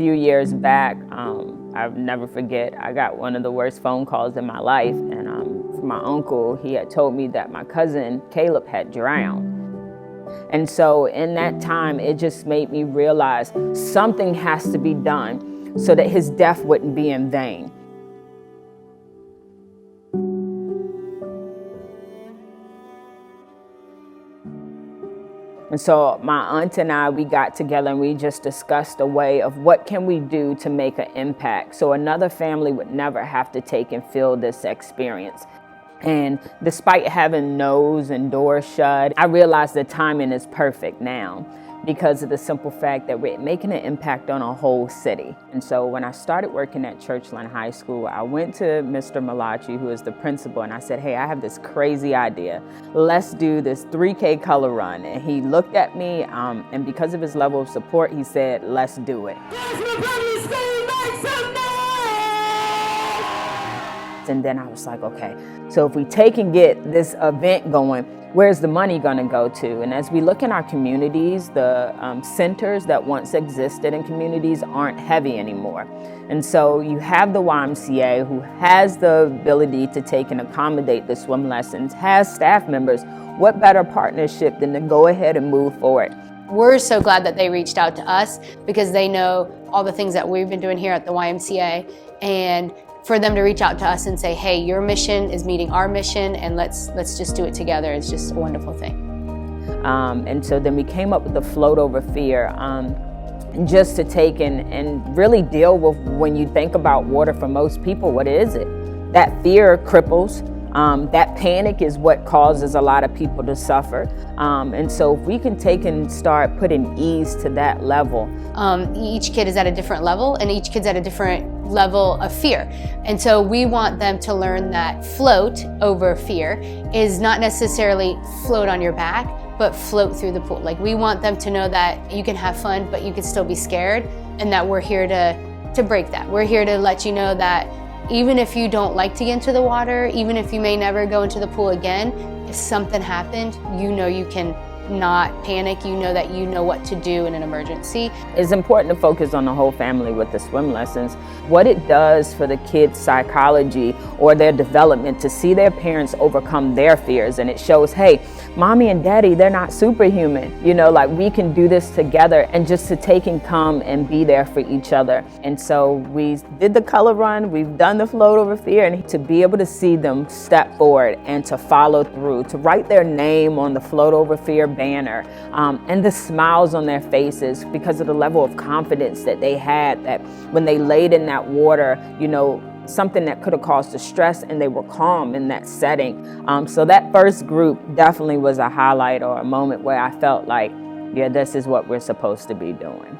few years back, I'll never forget, I got one of the worst phone calls in my life, and from my uncle. He had told me that my cousin Caleb had drowned. And so in that time, it just made me realize something has to be done so that his death wouldn't be in vain. And so my aunt and I, we got together and we just discussed a way of what can we do to make an impact so another family would never have to take and feel this experience. And despite having no's and doors shut, I realized the timing is perfect now because of the simple fact that we're making an impact on a whole city. And so when I started working at Churchland High School, I went to Mr. Malachi, who is the principal, and I said, hey, I have this crazy idea. Let's do this 3K color run. And he looked at me, and because of his level of support, he said, let's do it. And then I was like, okay, so if we take and get this event going, where's the money going to go to? And as we look in our communities, the centers that once existed in communities aren't heavy anymore. And so you have the YMCA, who has the ability to take and accommodate the swim lessons, has staff members. What better partnership than to go ahead and move forward? We're so glad that they reached out to us because they know all the things that we've been doing here at the YMCA, and for them to reach out to us and say, hey, your mission is meeting our mission, and let's just do it together. It's just a wonderful thing. And so then we came up with the Float Over Fear, just to take and really deal with, when you think about water, for most people, what is it? That fear cripples. That panic is what causes a lot of people to suffer. And so if we can take and start putting ease to that level. Each kid is at a different level, and each kid's at a different level of fear. And so we want them to learn that float over fear is not necessarily float on your back, but float through the pool. Like, we want them to know that you can have fun, but you can still be scared, and that we're here to break that. We're here to let you know that even if you don't like to get into the water, even if you may never go into the pool again, if something happened, you know you can not panic. You know that you know what to do in an emergency. It's important to focus on the whole family with the swim lessons. What it does for the kids' psychology or their development to see their parents overcome their fears. And it shows, hey, mommy and daddy, they're not superhuman. You know, like, we can do this together, and just to take and come and be there for each other. And so we did the color run, we've done the Float Over Fear, and to be able to see them step forward and to follow through, to write their name on the Float Over Fear banner, and the smiles on their faces because of the level of confidence that they had, that when they laid in that water, you know, something that could have caused distress, and they were calm in that setting. So that first group definitely was a highlight, or a moment where I felt like, yeah, this is what we're supposed to be doing.